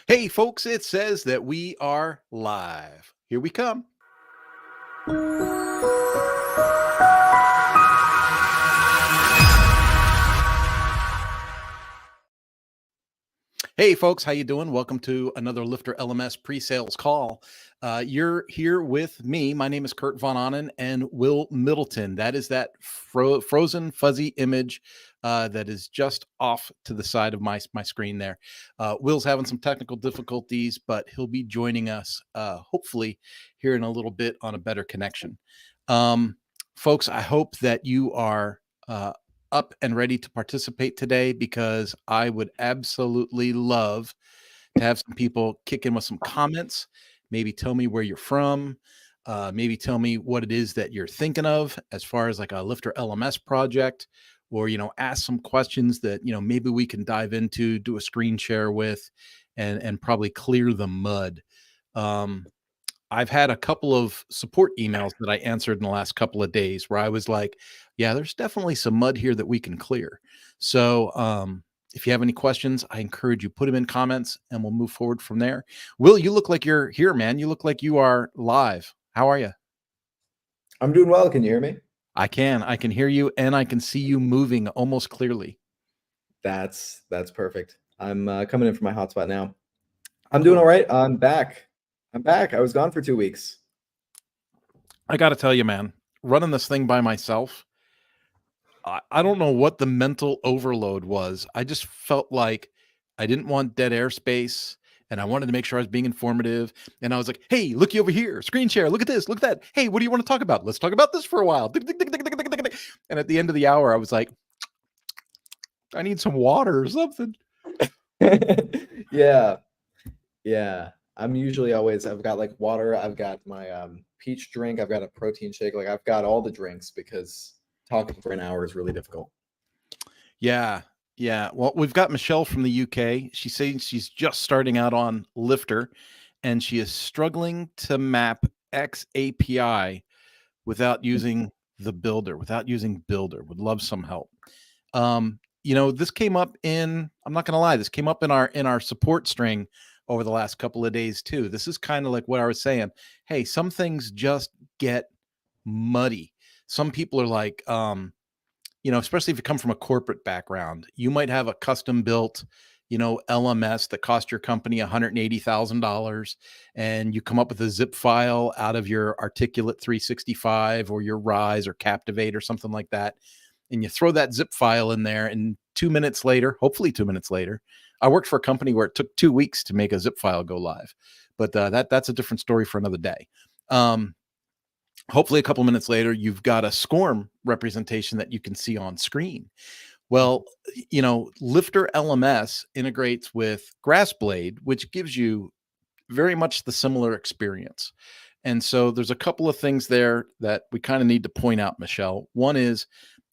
Hey, folks, it says that we are live. Here we come. Hey, folks, how you doing? Welcome to another LifterLMS pre-sales call. You're here with me. My name is Kurt Von Onen and Will Middleton. That is that frozen fuzzy image that is just off to the side of my screen there. Will's having some technical difficulties, but he'll be joining us hopefully here in a little bit on a better connection. Folks, I hope that you are up and ready to participate today, because I would absolutely love to have some people kick in with some comments. Maybe tell me where you're from. Maybe tell me what it is that you're thinking of as far as like a Lifter LMS project, or, ask some questions that, maybe we can dive into, do a screen share with, and probably clear the mud. I've had a couple of support emails that I answered in the last couple of days where I was like, yeah, there's definitely some mud here that we can clear. So if you have any questions, I encourage you, put them in comments and we'll move forward from there. Will, you look like you're here, man. You look like you are live. How are you? I'm doing well. Can you hear me? I can hear you, and I can see you moving almost clearly. That's perfect. I'm coming in from my hotspot now. I'm doing all right. I'm back. I was gone for 2 weeks. I got to tell you, man, running this thing by myself, I don't know what the mental overload was. I just felt like I didn't want dead airspace, and I wanted to make sure I was being informative. And I was like, hey, looky over here, screen share, look at this, look at that. Hey, what do you want to talk about? Let's talk about this for a while. And at the end of the hour, I was like, I need some water or something. Yeah. I'm usually I've got like water. I've got my peach drink. I've got a protein shake. Like I've got all the drinks because talking for an hour is really difficult. Yeah. Well, we've got Michelle from the UK. She's saying she's just starting out on Lifter, and she is struggling to map X API without using the builder, would love some help. This came up I'm not going to lie, this came up in our support string over the last couple of days too. This is kind of like what I was saying. Hey, some things just get muddy. Some people are like, especially if you come from a corporate background, you might have a custom built, LMS that cost your company $180,000, and you come up with a zip file out of your Articulate 365 or your Rise or Captivate or something like that. And you throw that zip file in there, and 2 minutes later, hopefully 2 minutes later, I worked for a company where it took 2 weeks to make a zip file go live, but that's a different story for another day. Hopefully a couple minutes later, you've got a SCORM representation that you can see on screen. Well, Lifter LMS integrates with GrassBlade, which gives you very much the similar experience. And so there's a couple of things there that we kind of need to point out, Michelle. One is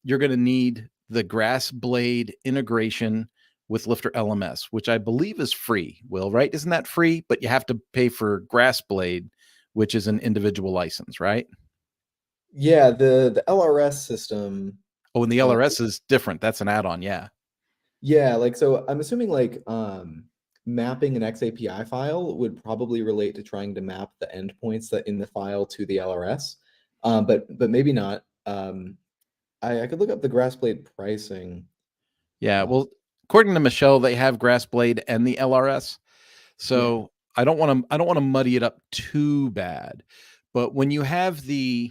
you're going to need the GrassBlade integration with Lifter LMS, which I believe is free. Will, right? Isn't that free? But you have to pay for GrassBlade, which is an individual license, right? Yeah, the LRS system. Oh, and the LRS is different. That's an add-on. Yeah. Yeah, like so I'm assuming like mapping an XAPI file would probably relate to trying to map the endpoints that in the file to the LRS. But maybe not. I could look up the GrassBlade pricing. Yeah, well, according to Michelle, they have GrassBlade and the LRS. So yeah. I don't want to muddy it up too bad. But when you have the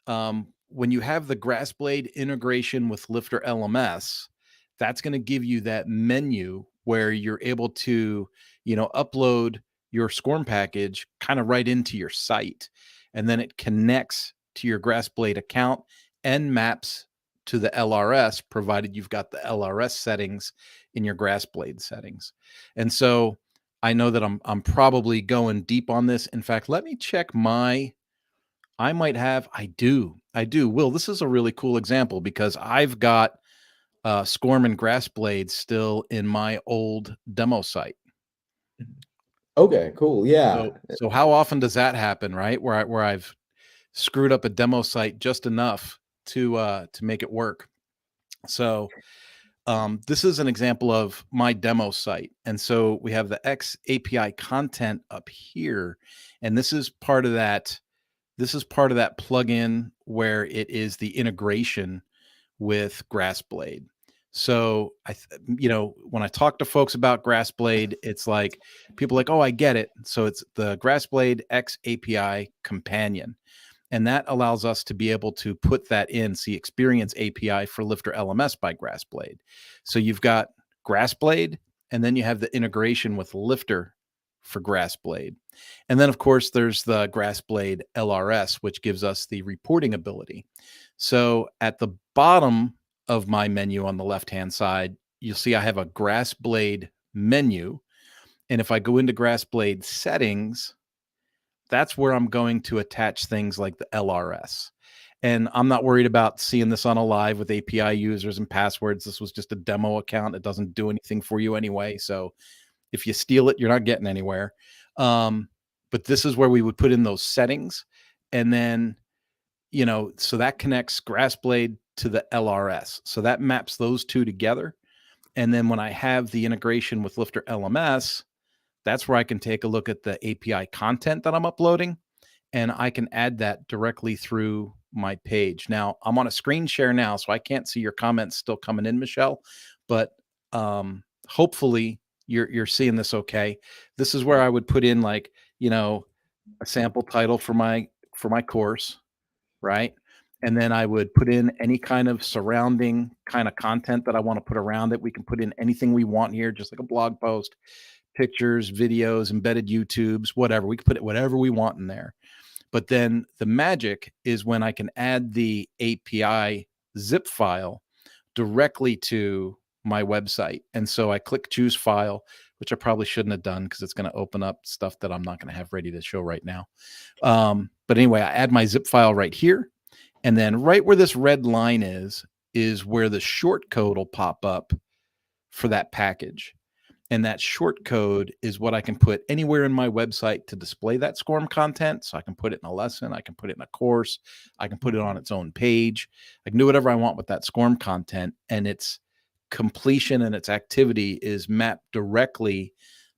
GrassBlade integration with Lifter LMS, that's going to give you that menu where you're able to, upload your SCORM package kind of right into your site. And then it connects to your GrassBlade account and maps to the LRS, provided you've got the LRS settings in your GrassBlade settings. And so I know that I'm probably going deep on this. In fact, let me check I do. Will, this is a really cool example because I've got SCORM and GrassBlade still in my old demo site. Okay, cool. Yeah. So how often does that happen, right? Where I've screwed up a demo site just enough to make it work. So This is an example of my demo site. And so we have the X API content up here. And this is part of that. This is part of that plugin where it is the integration with GrassBlade. So when I talk to folks about GrassBlade, it's like people are like, oh, I get it. So it's the GrassBlade X API companion. And that allows us to be able to put that in, see Experience API for LifterLMS by GrassBlade. So you've got GrassBlade, and then you have the integration with Lifter for GrassBlade. And then, of course, there's the GrassBlade LRS, which gives us the reporting ability. So at the bottom of my menu on the left-hand side, you'll see I have a GrassBlade menu. And if I go into GrassBlade settings, that's where I'm going to attach things like the LRS. And I'm not worried about seeing this on a live with API users and passwords. This was just a demo account. It doesn't do anything for you anyway. So if you steal it, you're not getting anywhere. But this is where we would put in those settings. And then, so that connects GrassBlade to the LRS. So that maps those two together. And then when I have the integration with LifterLMS, that's where I can take a look at the API content that I'm uploading, and I can add that directly through my page. Now, I'm on a screen share now, so I can't see your comments still coming in, Michelle, but hopefully you're seeing this okay. This is where I would put in a sample title for my course, right? And then I would put in any kind of surrounding kind of content that I want to put around it. We can put in anything we want here, just like a blog post, pictures, videos, embedded YouTubes, whatever. We can put it whatever we want in there. But then the magic is when I can add the API zip file directly to my website. And so I click choose file, which I probably shouldn't have done because it's going to open up stuff that I'm not going to have ready to show right now. But anyway, I add my zip file right here. And then right where this red line is where the short code will pop up for that package. And that short code is what I can put anywhere in my website to display that SCORM content. So I can put it in a lesson, I can put it in a course, I can put it on its own page. I can do whatever I want with that SCORM content, and its completion and its activity is mapped directly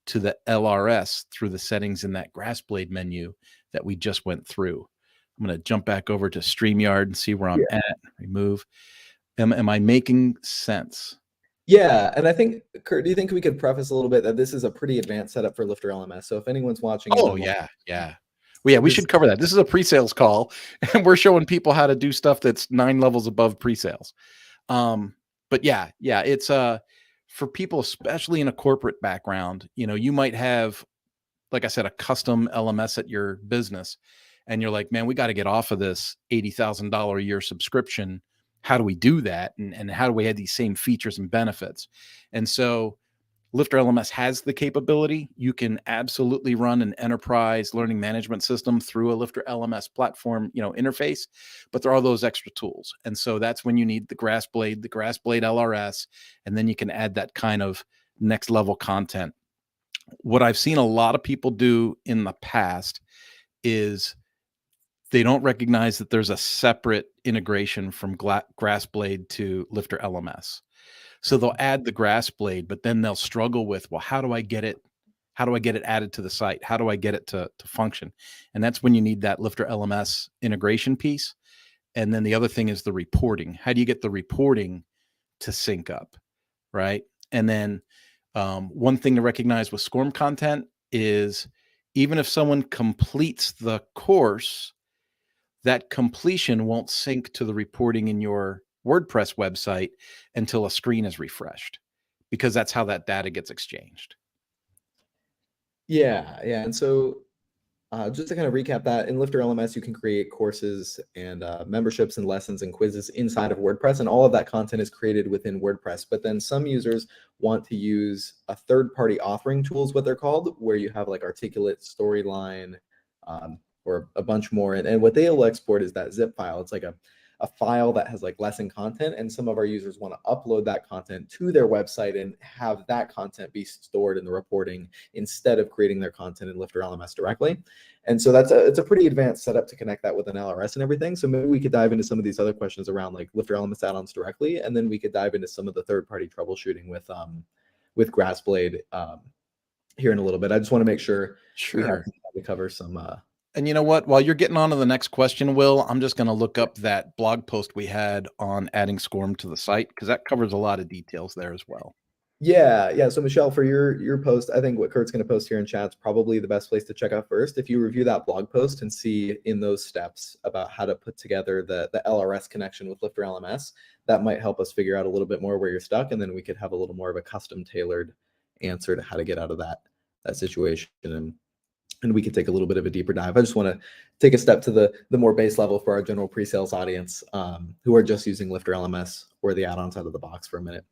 to the LRS through the settings in that GrassBlade menu that we just went through. I'm going to jump back over to StreamYard and see where I'm at. Remove. Am I making sense? Yeah, and I think, Kurt, do you think we could preface a little bit that this is a pretty advanced setup for LifterLMS? So if anyone's watching, well, we should cover that. This is a pre-sales call, and we're showing people how to do stuff that's 9 levels above pre-sales. But it's for people, especially in a corporate background. You might have, like I said, a custom LMS at your business, and you're like, man, we got to get off of this $80,000 a year subscription. How do we do that? And how do we have these same features and benefits? And so LifterLMS has the capability. You can absolutely run an enterprise learning management system through a LifterLMS platform, interface, but there are those extra tools. And so that's when you need the GrassBlade LRS, and then you can add that kind of next level content. What I've seen a lot of people do in the past is they don't recognize that there's a separate integration from GrassBlade to LifterLMS. So they'll add the GrassBlade, but then they'll struggle with, well, how do I get it? How do I get it added to the site? How do I get it to function? And that's when you need that LifterLMS integration piece. And then the other thing is the reporting. How do you get the reporting to sync up, right? And then one thing to recognize with SCORM content is even if someone completes the course, that completion won't sync to the reporting in your WordPress website until a screen is refreshed, because that's how that data gets exchanged. Yeah. And so just to kind of recap that, in LifterLMS, you can create courses and memberships and lessons and quizzes inside of WordPress, and all of that content is created within WordPress. But then some users want to use a third-party authoring tool is what they're called, where you have like Articulate, Storyline, or a bunch more. And what they'll export is that zip file. It's like a a file that has like lesson content, and some of our users want to upload that content to their website and have that content be stored in the reporting instead of creating their content in LifterLMS directly. And so it's a pretty advanced setup to connect that with an LRS and everything. So maybe we could dive into some of these other questions around like LifterLMS add-ons directly, and then we could dive into some of the third-party troubleshooting with Grassblade here in a little bit. I just want to make sure we have to cover some. And you know what? While you're getting on to the next question, Will, I'm just going to look up that blog post we had on adding SCORM to the site, because that covers a lot of details there as well. Yeah. So Michelle, for your post, I think what Kurt's going to post here in chat is probably the best place to check out first. If you review that blog post and see in those steps about how to put together the LRS connection with LifterLMS, that might help us figure out a little bit more where you're stuck, and then we could have a little more of a custom tailored answer to how to get out of that situation, and we could take a little bit of a deeper dive. I just want to take a step to the more base level for our general pre-sales audience who are just using LifterLMS or the add-ons out of the box for a minute.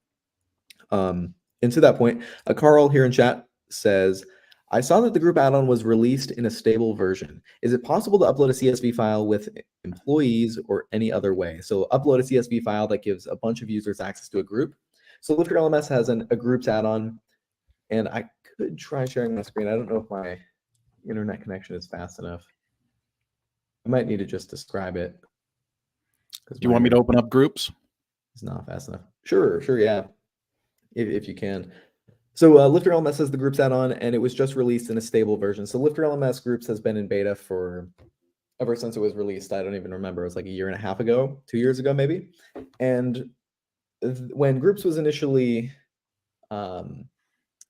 And to that point, Carl here in chat says, I saw that the group add-on was released in a stable version. Is it possible to upload a CSV file with employees or any other way? So upload a CSV file that gives a bunch of users access to a group. So LifterLMS has a groups add-on, and I could try sharing my screen. I don't know if my internet connection is fast enough. I might need to just describe it. Do you want me to open up groups? It's not fast enough. Sure, yeah. If you can. So LifterLMS has the groups add-on, and it was just released in a stable version. So LifterLMS groups has been in beta for ever since it was released. I don't even remember. It was like a year and a half ago, 2 years ago, maybe. And when groups was initially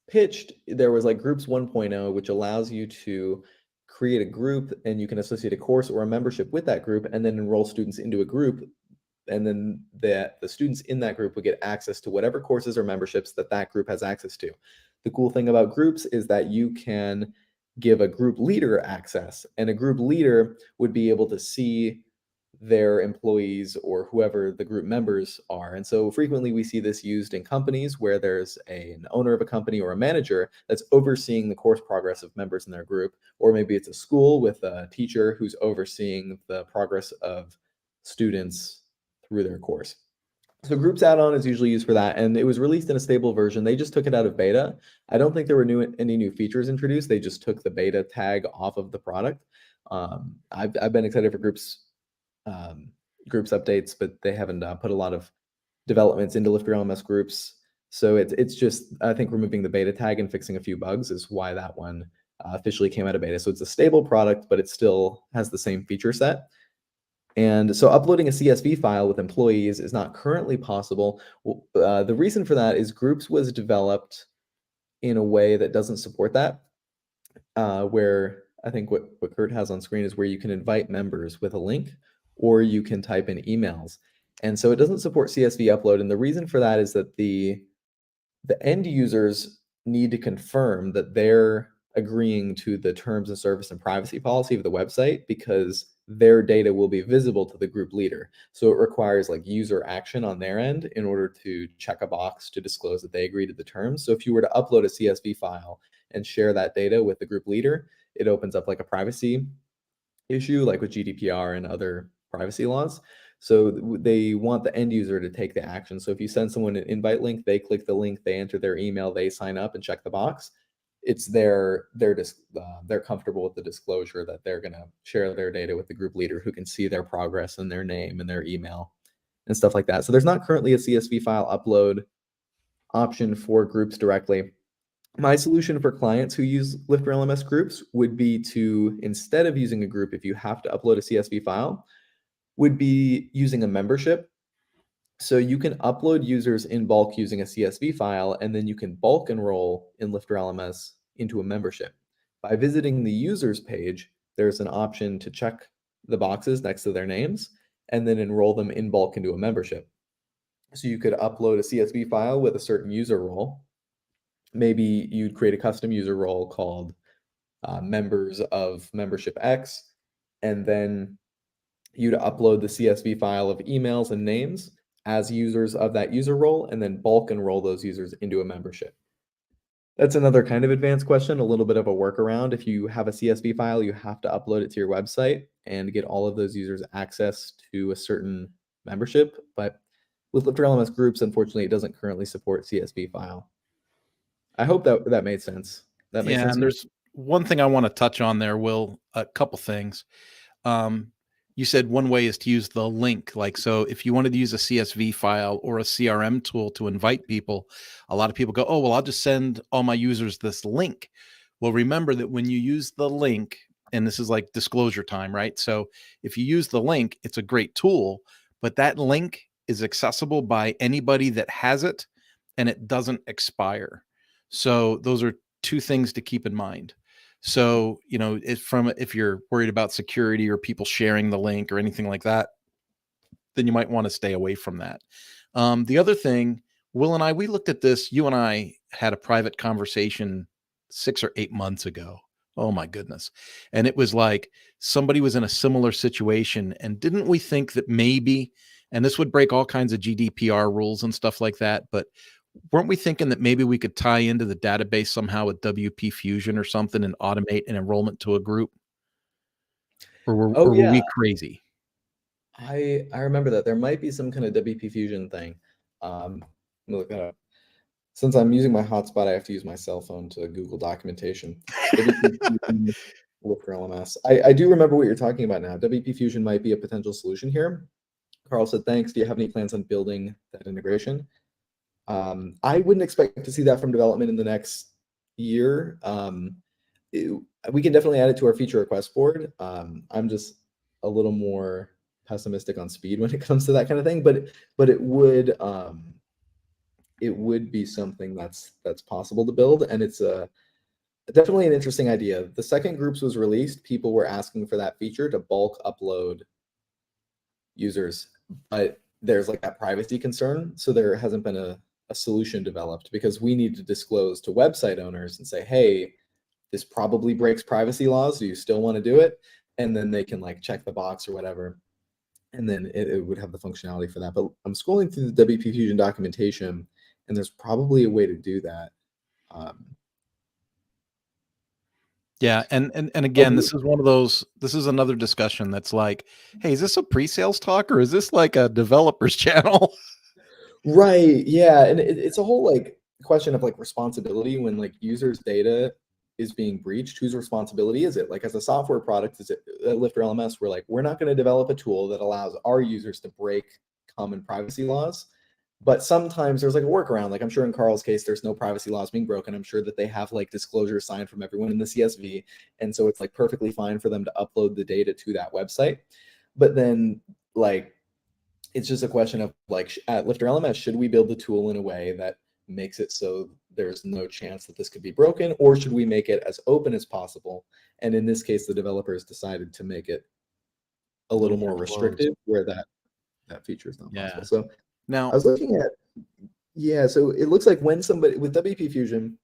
pitched, there was like groups 1.0, which allows you to create a group, and you can associate a course or a membership with that group, and then enroll students into a group. And then the students in that group would get access to whatever courses or memberships that group has access to. The cool thing about groups is that you can give a group leader access, and a group leader would be able to see their employees or whoever the group members are. And so frequently we see this used in companies where there's an owner of a company or a manager that's overseeing the course progress of members in their group, or maybe it's a school with a teacher who's overseeing the progress of students through their course. So groups add-on is usually used for that, and it was released in a stable version. They just took it out of beta. I don't think there were any new features introduced. They just took the beta tag off of the product. I've been excited for groups updates, but they haven't put a lot of developments into LifterLMS groups. So it's just, I think, removing the beta tag and fixing a few bugs is why that one officially came out of beta. So it's a stable product, but it still has the same feature set. And so uploading a CSV file with employees is not currently possible. The reason for that is groups was developed in a way that doesn't support that, where I think what Kurt has on screen is where you can invite members with a link, or you can type in emails. And so it doesn't support CSV upload. And the reason for that is that the end users need to confirm that they're agreeing to the terms of service and privacy policy of the website, because their data will be visible to the group leader. So it requires like user action on their end in order to check a box to disclose that they agree to the terms. So if you were to upload a CSV file and share that data with the group leader, it opens up like a privacy issue, like with GDPR and other privacy laws. So they want the end user to take the action. So if you send someone an invite link, they click the link, they enter their email, they sign up and check the box. It's they're comfortable with the disclosure that they're going to share their data with the group leader, who can see their progress and their name and their email and stuff like that. So there's not currently a CSV file upload option for groups directly. My solution for clients who use LifterLMS groups would be to, instead of using a group, if you have to upload a CSV file, would be using a membership. So you can upload users in bulk using a CSV file, and then you can bulk enroll in LifterLMS into a membership. By visiting the users page, there's an option to check the boxes next to their names and then enroll them in bulk into a membership. So you could upload a CSV file with a certain user role. Maybe you'd create a custom user role called members of membership X, and then you'd upload the CSV file of emails and names as users of that user role, and then bulk enroll those users into a membership. That's another kind of advanced question, a little bit of a workaround. If you have a CSV file, you have to upload it to your website and get all of those users access to a certain membership. But with LifterLMS groups, unfortunately, it doesn't currently support CSV file. I hope that made sense. That makes Yeah, sense. and there's one thing I want to touch on there, Will, a couple things. You said one way is to use the link. Like, so if you wanted to use a CSV file or a CRM tool to invite people, a lot of people go, oh, well, I'll just send all my users this link. Well, remember that when you use the link, and this is like disclosure time, right? So if you use the link, it's a great tool, but that link is accessible by anybody that has it and it doesn't expire. So those are two things to keep in mind. So, if you're worried about security or people sharing the link or anything like that, then you might want to stay away from that. The other thing, Will and I, we looked at this. You and I had a private conversation 6 or 8 months ago. Oh my goodness. And it was like somebody was in a similar situation. And didn't we think that maybe, and this would break all kinds of GDPR rules and stuff like that, but weren't we thinking that maybe we could tie into the database somehow with WP Fusion or something and automate an enrollment to a group? Or Oh were yeah, we crazy? I remember that there might be some kind of WP Fusion thing. Let me look that up. Since I'm using my hotspot, I have to use my cell phone to Google documentation. WP Fusion Lifter LMS. I do remember what you're talking about now. WP Fusion might be a potential solution here. Carl said, thanks. Do you have any plans on building that integration? I wouldn't expect to see that from development in the next year. We can definitely add it to our feature request board. I'm just a little more pessimistic on speed when it comes to that kind of thing, but it would be something that's possible to build, and it's definitely an interesting idea. The second groups was released, people were asking for that feature to bulk upload users, but there's like that privacy concern, so there hasn't been a solution developed, because we need to disclose to website owners and say, hey, this probably breaks privacy laws, do you still want to do it? And then they can like check the box or whatever, and then it would have the functionality for that. But I'm scrolling through the WP Fusion documentation, and there's probably a way to do that. Yeah, and Oh, again, this is one of those. This is another discussion that's like, hey, is this a pre-sales talk or is this like a developer's channel? right, yeah, and it's a whole like question of like responsibility when like users' data is being breached. Whose responsibility is it? Like as a software product, is it at Lifter LMS? We're like, we're not going to develop a tool that allows our users to break common privacy laws. But sometimes there's like a workaround. Like I'm sure in Carl's case, there's no privacy laws being broken. I'm sure that they have like disclosure signed from everyone in the CSV. And so it's like perfectly fine for them to upload the data to that website. But then like, it's just a question of like at Lifter LMS, should we build the tool in a way that makes it so there's no chance that this could be broken, or should we make it as open as possible? And in this case, the developers decided to make it a little more Closed. restrictive where that feature is not possible. Yeah. So Now, I was looking at, yeah, so it looks like when somebody with WP Fusion,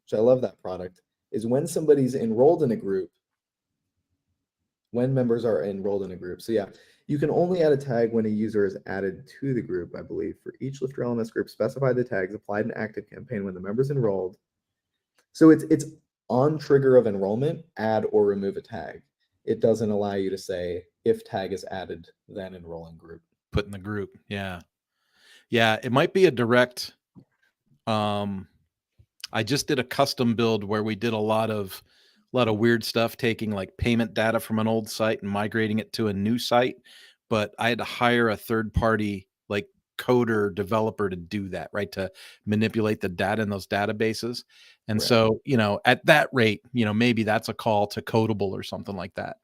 which I love that product, is when somebody's enrolled in a group, when members are enrolled in a group. So yeah, you can only add a tag when a user is added to the group, I believe. For each Lifter LMS group, specify the tags applied in active campaign when the member's enrolled. So it's on trigger of enrollment, add or remove a tag. It doesn't allow you to say if tag is added, then enroll in group. put in the group. Yeah. Yeah, it might be a direct. I just did a custom build where we did a lot of weird stuff, taking like payment data from an old site and migrating it to a new site. But I had to hire a third party like coder developer to do that, right? To manipulate the data in those databases. And Right. so, at that rate, maybe that's a call to Codable or something like that.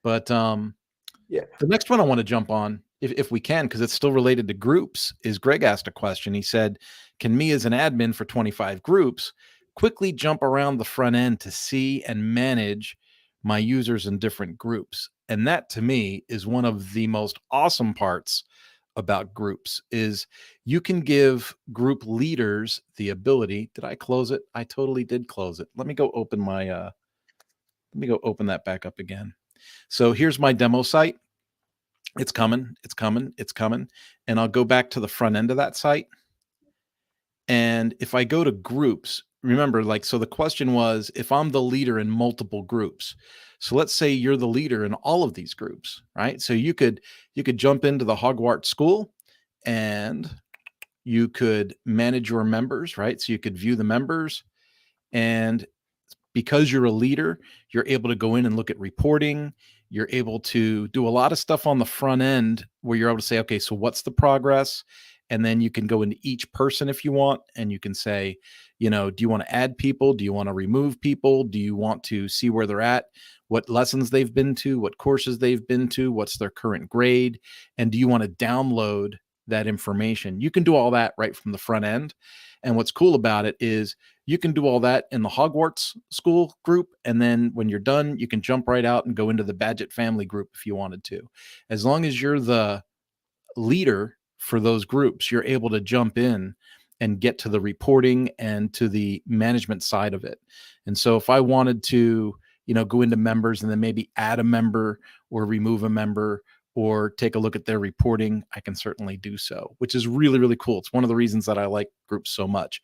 But Yeah. the next one I want to jump on, if we can, because it's still related to groups, is Greg asked a question. He said, can me as an admin for 25 groups quickly jump around the front end to see and manage my users in different groups? And that to me is one of the most awesome parts about groups, is you can give group leaders the ability. Did I close it? I totally did close it. Let me go open that back up again. So here's my demo site. It's coming. And I'll go back to the front end of that site. And if I go to groups, remember, so the question was, if I'm the leader in multiple groups. So let's say you're the leader in all of these groups, right? So you could jump into the Hogwarts school and you could manage your members, right? So you could view the members, and because you're a leader, you're able to go in and look at reporting. You're able to do a lot of stuff on the front end where you're able to say, okay, so what's the progress? And then you can go into each person if you want, and you can say, do you want to add people? Do you want to remove people? Do you want to see where they're at? What lessons they've been to? What courses they've been to? What's their current grade? And do you want to download that information? You can do all that right from the front end. And what's cool about it is you can do all that in the Hogwarts school group. And then when you're done, you can jump right out and go into the Badgett family group if you wanted to. As long as you're the leader for those groups, you're able to jump in and get to the reporting and to the management side of it. And so if I wanted to, go into members and then maybe add a member or remove a member or take a look at their reporting, I can certainly do so, which is really, really cool. It's one of the reasons that I like groups so much.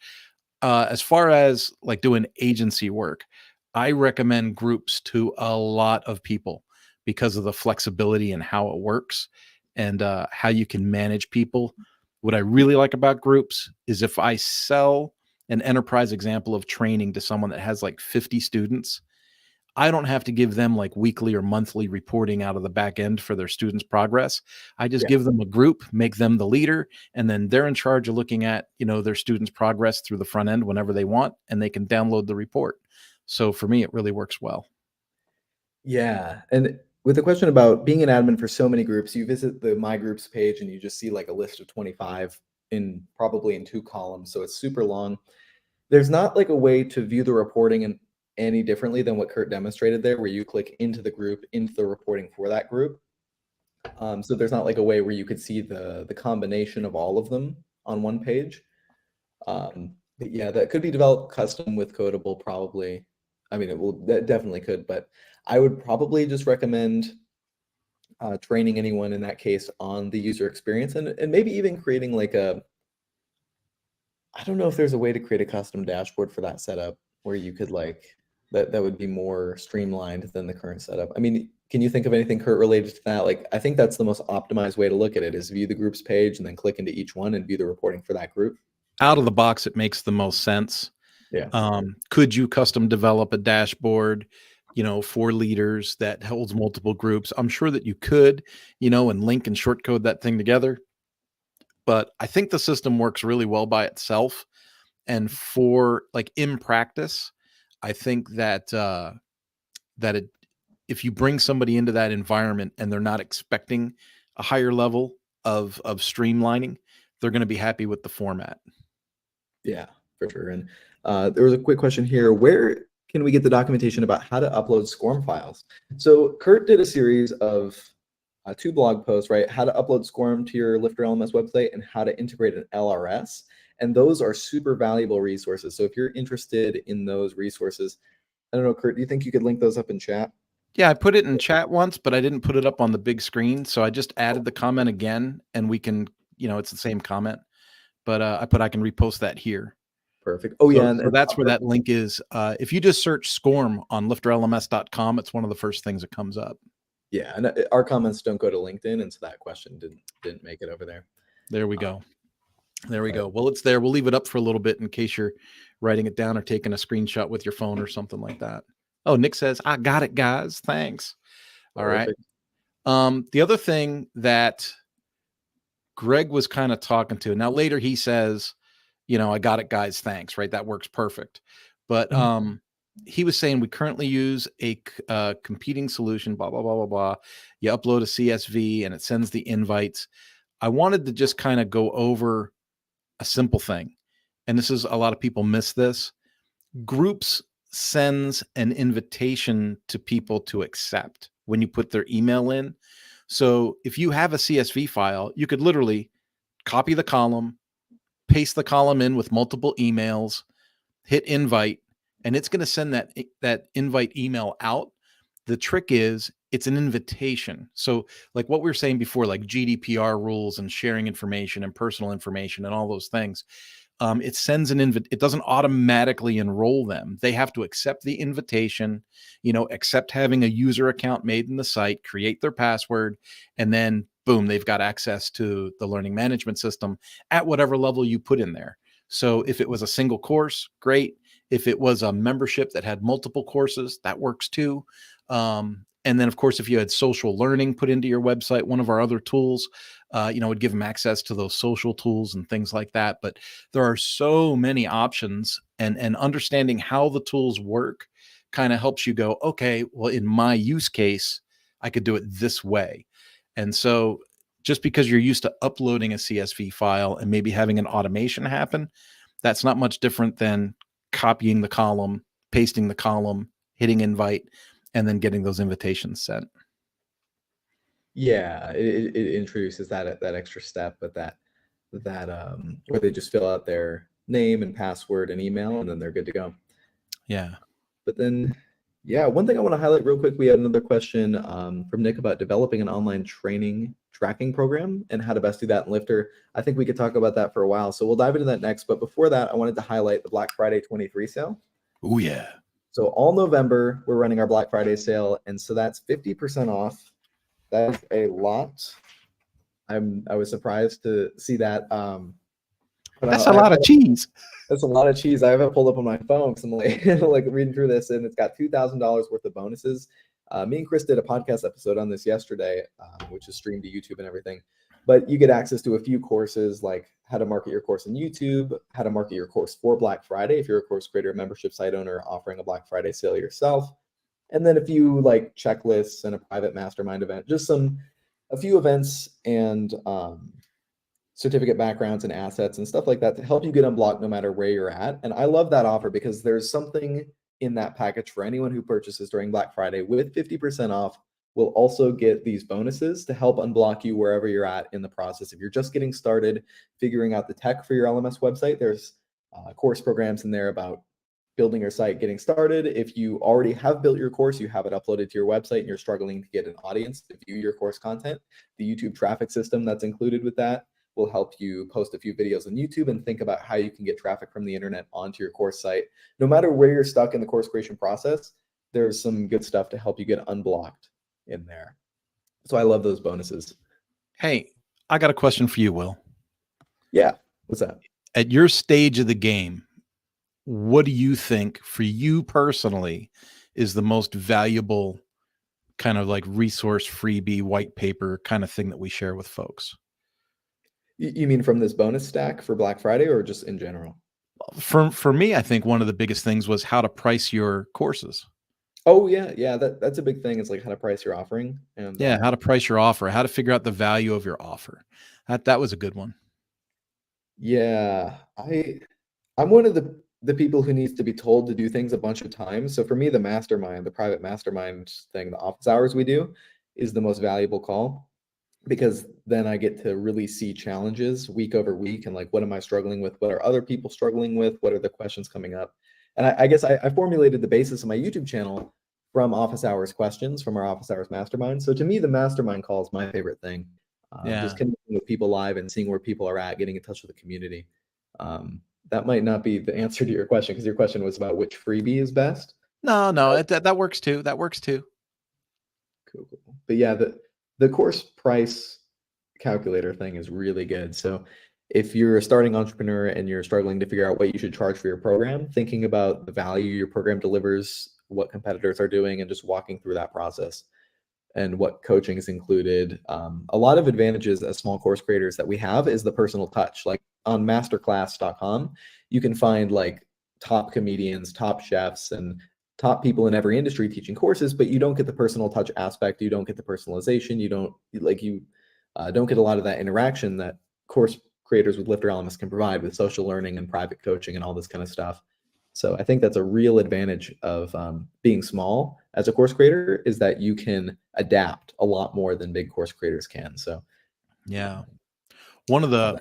As far as like doing agency work, I recommend groups to a lot of people because of the flexibility and how it works and how you can manage people. What I really like about groups is if I sell an enterprise example of training to someone that has like 50 students, I don't have to give them like weekly or monthly reporting out of the back end for their students' progress. I just give them a group, make them the leader, and then they're in charge of looking at, their students' progress through the front end whenever they want, and they can download the report. So for me, it really works well. Yeah. And with the question about being an admin for so many groups, you visit the My Groups page and you just see like a list of 25 probably in 2 columns. So it's super long. There's not like a way to view the reporting any differently than what Kurt demonstrated there, where you click into the group, into the reporting for that group. So there's not like a way where you could see the combination of all of them on one page. But yeah, that could be developed custom with Codable probably. I mean, that definitely could, but I would probably just recommend training anyone in that case on the user experience and maybe even creating like I don't know if there's a way to create a custom dashboard for that setup where you could that would be more streamlined than the current setup. I mean, can you think of anything, Kurt, related to that? Like, I think that's the most optimized way to look at it is view the groups page and then click into each one and view the reporting for that group. Out of the box, it makes the most sense. Yeah. Could you custom develop a dashboard, for leaders that holds multiple groups? I'm sure that you could, and link and short code that thing together. But I think the system works really well by itself. And for like in practice, I think that if you bring somebody into that environment and they're not expecting a higher level of streamlining, they're going to be happy with the format. Yeah, for sure. And there was a quick question here. Where can we get the documentation about how to upload SCORM files? So Kurt did a series of 2 blog posts, right? How to upload SCORM to your LifterLMS website and how to integrate an LRS. And those are super valuable resources. So if you're interested in those resources, I don't know, Kurt, do you think you could link those up in chat? Yeah, I put it in chat once, but I didn't put it up on the big screen. So I just added the comment again, and we can, it's the same comment, but I can repost that here. Perfect. Oh, yeah. So that's where that link is. If you just search SCORM on LifterLMS.com, it's one of the first things that comes up. Yeah, and our comments don't go to LinkedIn, and so that question didn't make it over there. There we go. There we go. Well, it's there. We'll leave it up for a little bit in case you're writing it down or taking a screenshot with your phone or something like that. Oh, Nick says, I got it, guys. Thanks. All right. The other thing that Greg was kind of talking to, now later he says, I got it, guys. Thanks. Right. That works perfect. But he was saying we currently use a competing solution, blah, blah, blah, blah, blah. You upload a CSV and it sends the invites. I wanted to just kind of go over a simple thing. And this is a lot of people miss this. Groups sends an invitation to people to accept when you put their email in. So if you have a CSV file, you could literally copy the column, paste the column in with multiple emails, hit invite, and it's going to send that invite email out. The trick is it's an invitation. So like what we were saying before, like GDPR rules and sharing information and personal information and all those things, it sends an it doesn't automatically enroll them. They have to accept the invitation, accept having a user account made in the site, create their password, and then boom, they've got access to the learning management system at whatever level you put in there. So if it was a single course, great. If it was a membership that had multiple courses, that works too. And then, of course, if you had social learning put into your website, one of our other tools, would give them access to those social tools and things like that. But there are so many options, and understanding how the tools work kind of helps you go, okay, well, in my use case, I could do it this way. And so just because you're used to uploading a CSV file and maybe having an automation happen, that's not much different than copying the column, pasting the column, hitting invite, and then getting those invitations sent. Yeah, it introduces that extra step, but that where they just fill out their name and password and email, and then they're good to go. Yeah. But then, yeah, one thing I want to highlight real quick, we had another question from Nick about developing an online training tracking program and how to best do that in Lifter. I think we could talk about that for a while, so we'll dive into that next. But before that, I wanted to highlight the Black Friday 23 sale. Oh, yeah. So all November, we're running our Black Friday sale, and so that's 50% off. That is a lot. I was surprised to see that. That's a lot of cheese. That's a lot of cheese. I have it pulled up on my phone because I'm like reading through this, and it's got $2,000 worth of bonuses. Me and Chris did a podcast episode on this yesterday, which is streamed to YouTube and everything. But you get access to a few courses, like how to market your course on YouTube, how to market your course for Black Friday if you're a course creator, membership site owner offering a Black Friday sale yourself, and then a few like checklists and a private mastermind event, just a few events and certificate backgrounds and assets and stuff like that to help you get unblocked no matter where you're at. And I love that offer because there's something in that package for anyone who purchases during Black Friday with 50% off. Will also get these bonuses to help unblock you wherever you're at in the process. If you're just getting started figuring out the tech for your LMS website, there's course programs in there about building your site, getting started. If you already have built your course, you have it uploaded to your website and you're struggling to get an audience to view your course content, the YouTube traffic system that's included with that will help you post a few videos on YouTube and think about how you can get traffic from the internet onto your course site. No matter where you're stuck in the course creation process, there's some good stuff to help you get unblocked in there. So I love those bonuses. Hey, I got a question for you, Will. Yeah, what's that? At your stage of the game, what do you think for you personally is the most valuable kind of like resource freebie white paper kind of thing that we share with folks? You mean from this bonus stack for Black Friday or just in general? For me, I think one of the biggest things was how to price your courses. Oh yeah, that's a big thing. It's like how to price your offering and yeah, how to price your offer, how to figure out the value of your offer. That was a good one. Yeah, I'm one of the people who needs to be told to do things a bunch of times. So for me, the mastermind, the private mastermind thing, the office hours we do is the most valuable call because then I get to really see challenges week over week and like, what am I struggling with? What are other people struggling with? What are the questions coming up? And I guess I formulated the basis of my YouTube channel from office hours questions from our office hours mastermind. So to me, the mastermind call is my favorite thing. Just connecting with people live and seeing where people are at, getting in touch with the community. That might not be the answer to your question because your question was about which freebie is best. No, that works too. That works too. Cool. But yeah, the course price calculator thing is really good. So if you're a starting entrepreneur and you're struggling to figure out what you should charge for your program, thinking about the value your program delivers, what competitors are doing, and just walking through that process and what coaching is included. A lot of advantages as small course creators that we have is the personal touch. Like on masterclass.com, you can find like top comedians, top chefs, and top people in every industry teaching courses, but you don't get the personal touch aspect. You don't get the personalization. You don't get a lot of that interaction that course creators with LifterLMS can provide with social learning and private coaching and all this kind of stuff. So I think that's a real advantage of being small as a course creator is that you can adapt a lot more than big course creators can. So yeah, one of the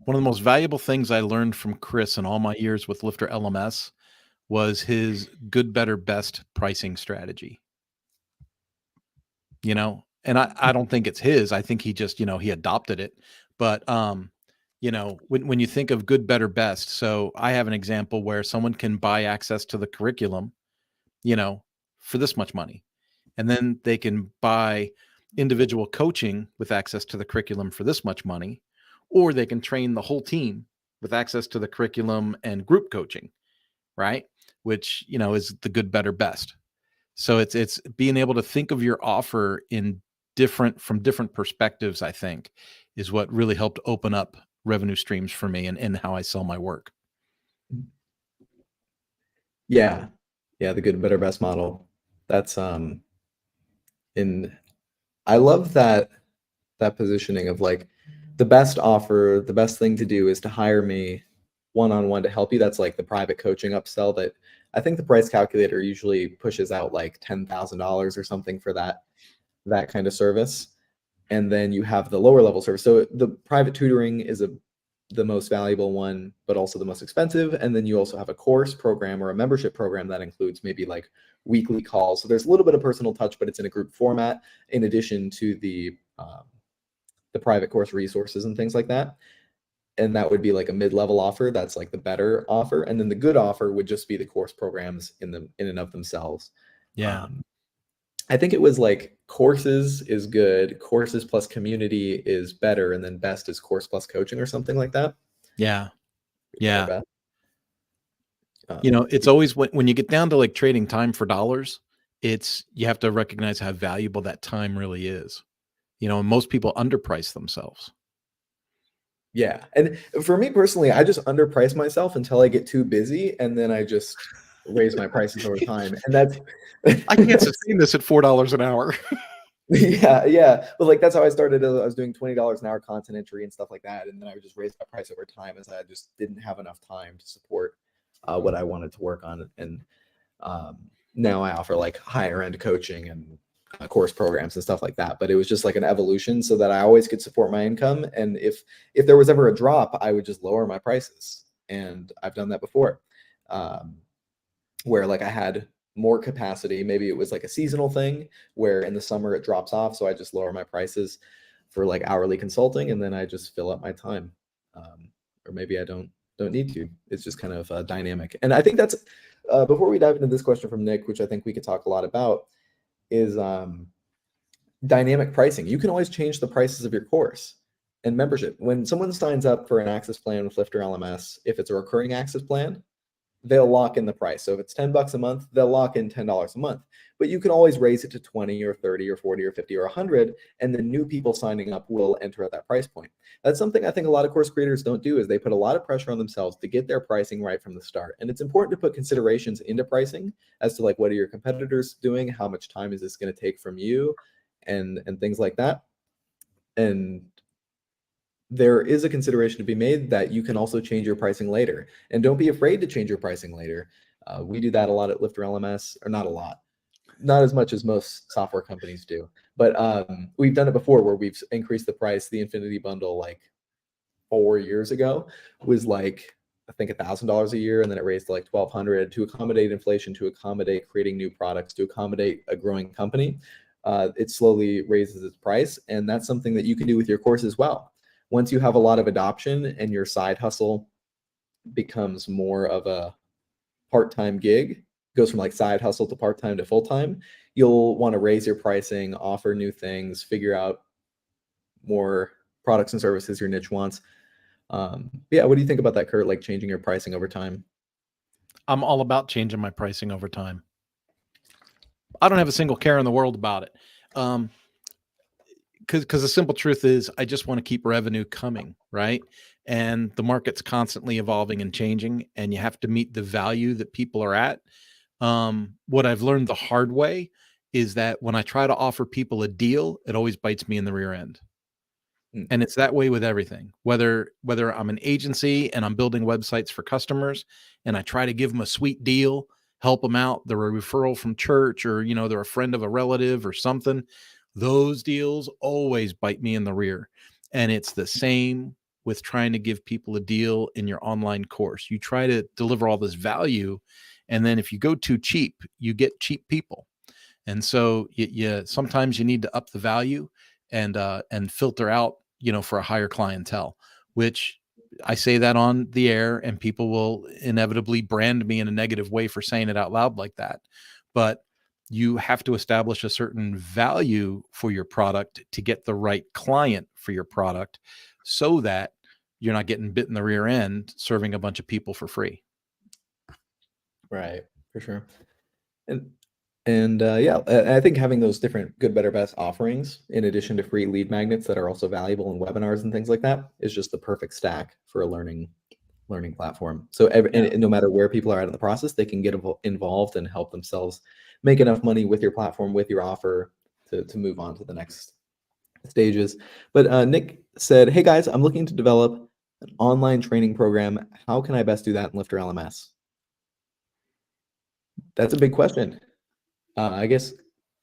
most valuable things I learned from Chris in all my years with LifterLMS was his good, better, best pricing strategy. And I don't think it's his. I think he just, he adopted it. But when you think of good, better, best. So I have an example where someone can buy access to the curriculum, for this much money. And then they can buy individual coaching with access to the curriculum for this much money, or they can train the whole team with access to the curriculum and group coaching, right? Which, is the good, better, best. So it's being able to think of your offer from different perspectives, I think, is what really helped open up revenue streams for me and how I sell my work. Yeah. Yeah. The good, better, best model. That's, I love that positioning of like the best offer, the best thing to do is to hire me one-on-one to help you. That's like the private coaching upsell that I think the price calculator usually pushes out like $10,000 or something for that kind of service. And then you have the lower level service. So the private tutoring is the most valuable one, but also the most expensive. And then you also have a course program or a membership program that includes maybe like weekly calls. So there's a little bit of personal touch, but it's in a group format in addition to the private course resources and things like that. And that would be like a mid-level offer. That's like the better offer. And then the good offer would just be the course programs in and of themselves. Yeah. I think it was like courses is good, courses plus community is better, and then best is course plus coaching or something like that. Yeah. Yeah. Um, it's always when you get down to like trading time for dollars, you have to recognize how valuable that time really is. And most people underprice themselves. Yeah. And for me personally, I just underprice myself until I get too busy, and then I just raise my prices over time. And that's I can't sustain this at $4 an hour. yeah. But like that's how I started. I was doing $20 an hour content entry and stuff like that. And then I would just raise my price over time as I just didn't have enough time to support what I wanted to work on. And now I offer like higher end coaching and course programs and stuff like that. But it was just like an evolution so that I always could support my income. And if there was ever a drop, I would just lower my prices. And I've done that before, where like I had more capacity. Maybe it was like a seasonal thing where in the summer it drops off. So I just lower my prices for like hourly consulting, and then I just fill up my time. Or maybe I don't need to. It's just kind of dynamic. And I think that's before we dive into this question from Nick, which I think we could talk a lot about, is dynamic pricing. You can always change the prices of your course and membership. When someone signs up for an access plan with LifterLMS, if it's a recurring access plan, they'll lock in the price. So if it's $10 a month, they'll lock in $10 a month. But you can always raise it to 20 or 30 or 40 or 50 or 100, and the new people signing up will enter at that price point. That's something I think a lot of course creators don't do, is they put a lot of pressure on themselves to get their pricing right from the start. And it's important to put considerations into pricing as to like, what are your competitors doing? How much time is this going to take from you? And things like that. And there is a consideration to be made that you can also change your pricing later. And don't be afraid to change your pricing later. We do that a lot at LifterLMS, or not a lot, not as much as most software companies do. But we've done it before where we've increased the price. The Infinity Bundle like 4 years ago was like, I think $1,000 a year, and then it raised to like $1,200 to accommodate inflation, to accommodate creating new products, to accommodate a growing company. It slowly raises its price, and that's something that you can do with your course as well. Once you have a lot of adoption and your side hustle becomes more of a part-time gig, goes from like side hustle to part-time to full-time, you'll want to raise your pricing, offer new things, figure out more products and services your niche wants. Yeah, what do you think about that, Kurt? Like changing your pricing over time? I'm all about changing my pricing over time. I don't have a single care in the world about it. Because the simple truth is I just want to keep revenue coming, right? And the market's constantly evolving and changing, and you have to meet the value that people are at. What I've learned the hard way is that when I try to offer people a deal, it always bites me in the rear end. And it's that way with everything, whether I'm an agency and I'm building websites for customers and I try to give them a sweet deal, help them out, they're a referral from church, or, they're a friend of a relative or something. Those deals always bite me in the rear. And it's the same with trying to give people a deal in your online course. You try to deliver all this value, and then if you go too cheap, you get cheap people. And so sometimes you need to up the value and filter out, for a higher clientele, which I say that on the air, and people will inevitably brand me in a negative way for saying it out loud like that. But you have to establish a certain value for your product to get the right client for your product, so that you're not getting bit in the rear end serving a bunch of people for free. Right, for sure. And yeah, I think having those different good, better, best offerings in addition to free lead magnets that are also valuable in webinars and things like that is just the perfect stack for a learning platform. So and no matter where people are at in the process, they can get involved and help themselves make enough money with your platform, with your offer to move on to the next stages. But Nick said, "Hey guys, I'm looking to develop an online training program. How can I best do that in LifterLMS?" That's a big question. I guess,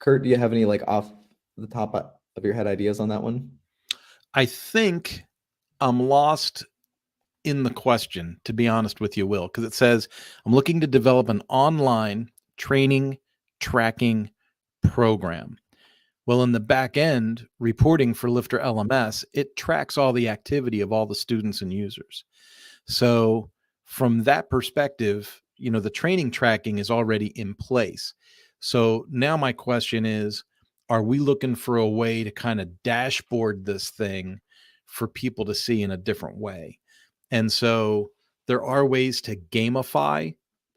Kurt, do you have any like off the top of your head ideas on that one? I think I'm lost in the question, to be honest with you, Will, because it says, I'm looking to develop an online training tracking program. Well, in the back end reporting for LifterLMS, it tracks all the activity of all the students and users. So from that perspective, the training tracking is already in place. So now my question is, are we looking for a way to kind of dashboard this thing for people to see in a different way? And so there are ways to gamify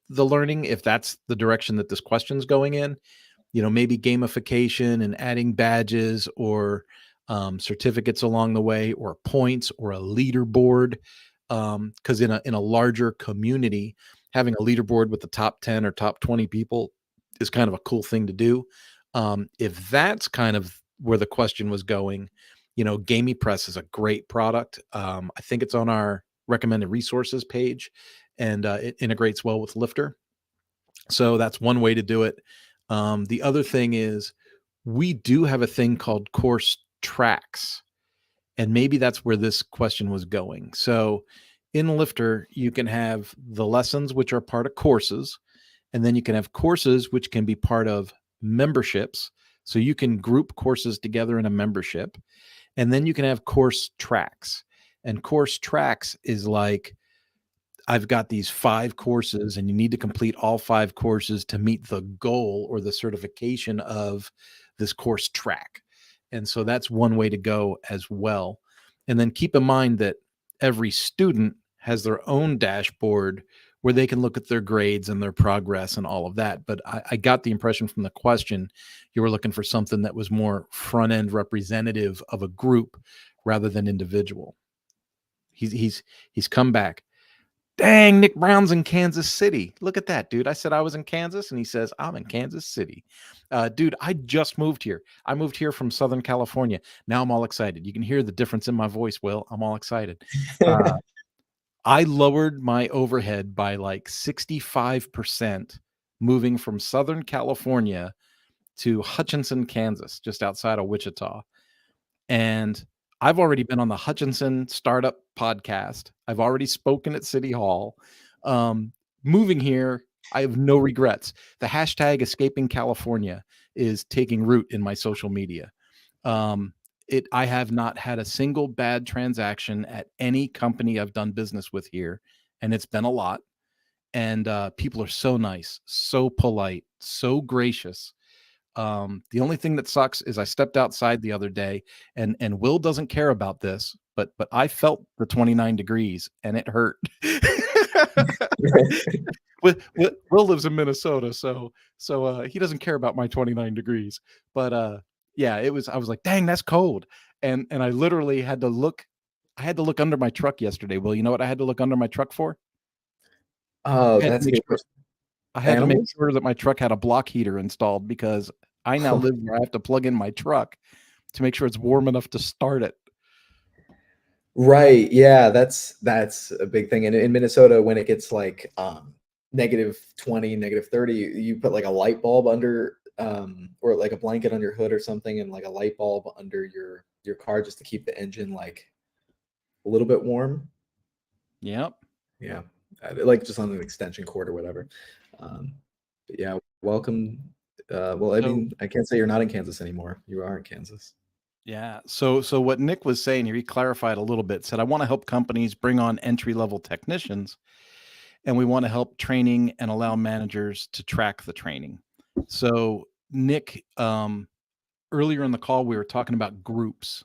the learning, if that's the direction that this question's going in. Maybe gamification and adding badges or certificates along the way, or points, or a leaderboard. Because in a larger community, having a leaderboard with the top 10 or top 20 people is kind of a cool thing to do. If that's kind of where the question was going, GamiPress is a great product. I think it's on our recommended resources page, and it integrates well with Lifter. So that's one way to do it. The other thing is, we do have a thing called course tracks, and maybe that's where this question was going. So in Lifter, you can have the lessons, which are part of courses, and then you can have courses, which can be part of memberships. So you can group courses together in a membership, and then you can have course tracks. And course tracks is like, I've got these 5 courses, and you need to complete all 5 courses to meet the goal or the certification of this course track. And so that's one way to go as well. And then keep in mind that every student has their own dashboard where they can look at their grades and their progress and all of that. But I got the impression from the question, you were looking for something that was more front end representative of a group rather than individual. He's come back. Dang, Nick Brown's in Kansas City. Look at that, dude. I said I was in Kansas, and he says, I'm in Kansas City. Dude, I just moved here. I moved here from Southern California. Now I'm all excited. You can hear the difference in my voice, Will. I'm all excited. I lowered my overhead by like 65% moving from Southern California to Hutchinson, Kansas, just outside of Wichita. And I've already been on the Hutchinson Startup podcast. I've already spoken at City Hall. Moving here, I have no regrets. The hashtag escaping California is taking root in my social media. I have not had a single bad transaction at any company I've done business with here, and it's been a lot. And people are so nice, so polite, so gracious. The only thing that sucks is I stepped outside the other day, and Will doesn't care about this, but I felt the 29 degrees, and it hurt. Will lives in Minnesota, so he doesn't care about my 29 degrees. But yeah, I was like, dang, that's cold. And I literally had to look. I had to look under my truck yesterday. Will, you know what I had to look under my truck for? Oh, I had to that's make good. sure I had to make Animals? sure that my truck had a block heater installed, because I now live where I have to plug in my truck to make sure it's warm enough to start it. Right. Yeah, that's a big thing. And in Minnesota, when it gets like -20, -30, you put like a light bulb under or like a blanket on your hood or something, and like a light bulb under your car just to keep the engine like a little bit warm. Yep. Yeah. Like just on an extension cord or whatever. But yeah, welcome. Well, I So mean, I can't say you're not in Kansas anymore. You are in Kansas. Yeah. So what Nick was saying here, he clarified a little bit, said, I want to help companies bring on entry-level technicians, and we want to help training and allow managers to track the training. So Nick, earlier in the call, we were talking about groups.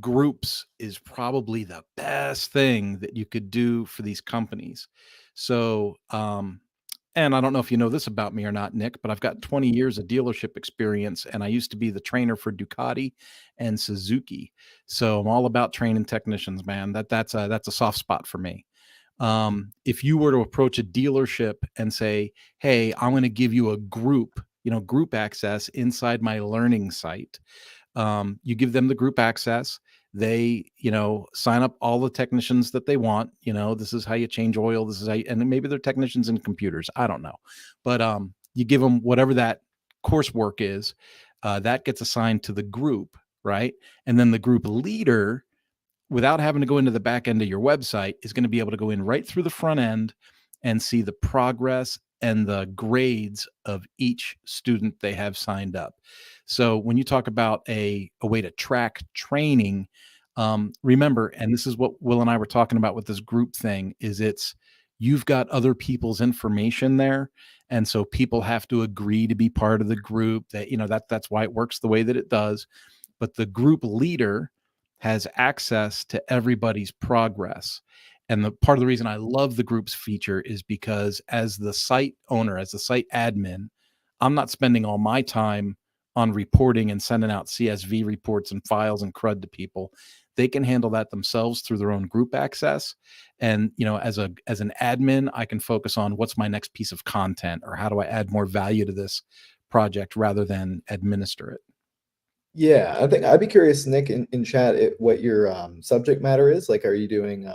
Groups is probably the best thing that you could do for these companies. So, and I don't know if you know this about me or not, Nick, but I've got 20 years of dealership experience, and I used to be the trainer for Ducati and Suzuki. So I'm all about training technicians, man. That's a soft spot for me. If you were to approach a dealership and say, "Hey, I'm going to give you a group access inside my learning site," you give them the group access. They, sign up all the technicians that they want. This is how you change oil. This is how and maybe they're technicians in computers. I don't know. But you give them whatever that coursework is, that gets assigned to the group, right? And then the group leader, without having to go into the back end of your website, is going to be able to go in right through the front end and see the progress and the grades of each student they have signed up. So when you talk about a way to track training, remember, and this is what Will and I were talking about with this group thing, is you've got other people's information there. And so people have to agree to be part of the group. That's why it works the way that it does. But the group leader has access to everybody's progress. And the part of the reason I love the groups feature is because as the site owner, as the site admin, I'm not spending all my time on reporting and sending out CSV reports and files and CRUD to people. They can handle that themselves through their own group access. And, as an admin, I can focus on what's my next piece of content, or how do I add more value to this project rather than administer it. Yeah, I think I'd be curious, Nick, in chat, what your subject matter is. Like, are you doing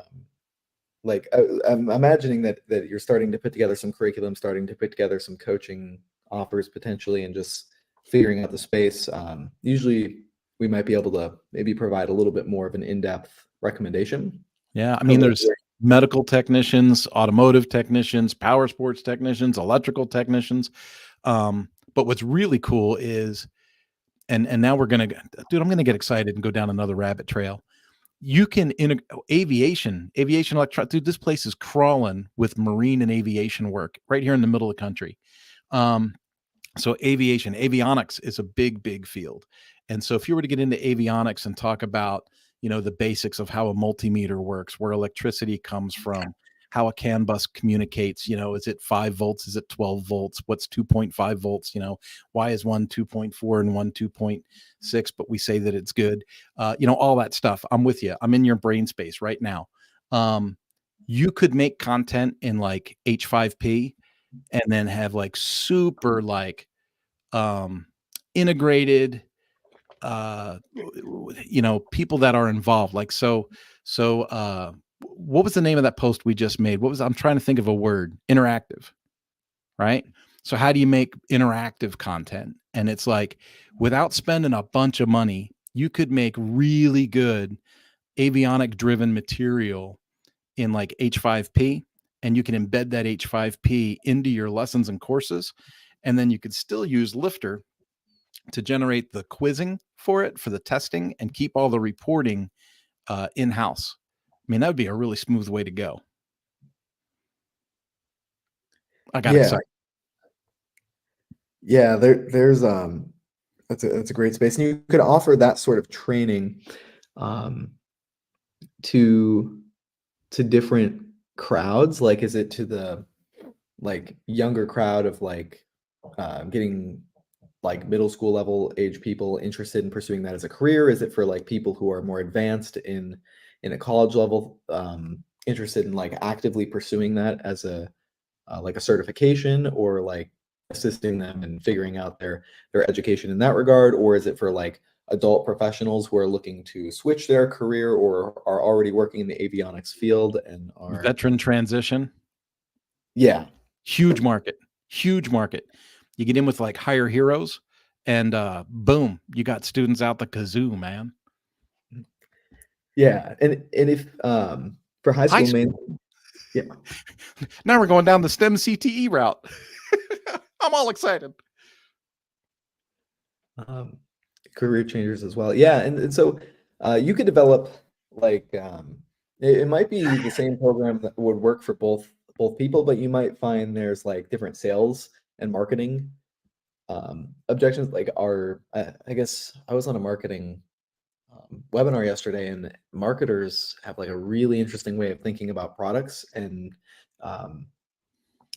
I'm imagining that you're starting to put together some curriculum, starting to put together some coaching offers potentially, and just figuring out the space. Usually, we might be able to maybe provide a little bit more of an in-depth recommendation. Yeah, I mean, Of there's medical technicians, automotive technicians, power sports technicians, electrical technicians. But what's really cool is, and now I'm gonna get excited and go down another rabbit trail. You can aviation electronic. Dude, this place is crawling with marine and aviation work right here in the middle of the country. So avionics is a big field. And so if you were to get into avionics and talk about, the basics of how a multimeter works, where electricity comes from, how a CAN bus communicates, is it 5 volts? Is it 12 volts? What's 2.5 volts? Why is one 2.4 and one 2.6, but we say that it's good? All that stuff. I'm with you. I'm in your brain space right now. You could make content in like H5P and then have like super integrated people that are involved, what was the name of that post we just made? I'm trying to think of a word. Interactive, right? So how do you make interactive content? And it's like, without spending a bunch of money, you could make really good avionic driven material in like H5P, and you can embed that H5P into your lessons and courses. And then you could still use Lifter to generate the quizzing for it, for the testing, and keep all the reporting in-house. I mean, that would be a really smooth way to go. I got excited. Yeah, there's that's a great space, and you could offer that sort of training to different crowds. Like, is it to the younger crowd of getting middle school level age people interested in pursuing that as a career? Is it for people who are more advanced in a college level, interested in actively pursuing that as a certification, or assisting them in figuring out their education in that regard? Or is it for adult professionals who are looking to switch their career, or are already working in the avionics field and are Veteran transition? Yeah. Huge market. You get in with higher heroes, and boom, you got students out the kazoo, man. Yeah, and if for high school main, yeah. Now we're going down the STEM CTE route. I'm all excited. career changers as well. Yeah, and so you could develop like it might be the same program that would work for both people, but you might find there's like different sales and marketing objections. Like I guess I was on a marketing webinar yesterday, and marketers have like a really interesting way of thinking about products um,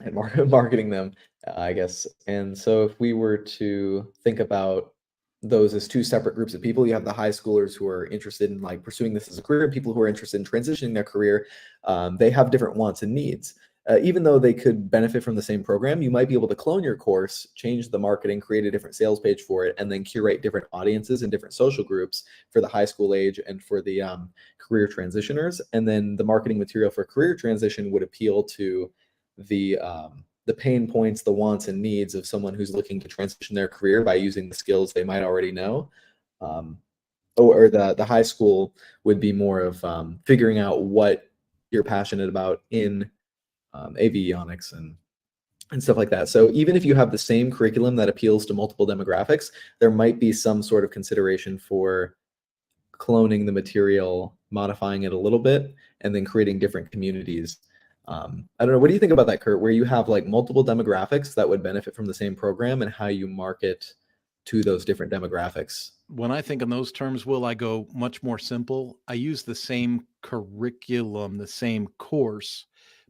and marketing them, I guess. And so if we were to think about those as two separate groups of people, you have the high schoolers who are interested in like pursuing this as a career, and people who are interested in transitioning their career. They have different wants and needs. Even though they could benefit from the same program, you might be able to clone your course, change the marketing, create a different sales page for it, and then curate different audiences and different social groups for the high school age and for the career transitioners. And then the marketing material for career transition would appeal to the pain points, the wants and needs of someone who's looking to transition their career by using the skills they might already know. Um, or the high school would be more of figuring out what you're passionate about in avionics and stuff like that. So even if you have the same curriculum that appeals to multiple demographics, there might be some sort of consideration for cloning the material, modifying it a little bit, and then creating different communities. I don't know. What do you think about that, Kurt, where you have like multiple demographics that would benefit from the same program and how you market to those different demographics? When I think in those terms, Will, I go much more simple. I use the same curriculum, the same course,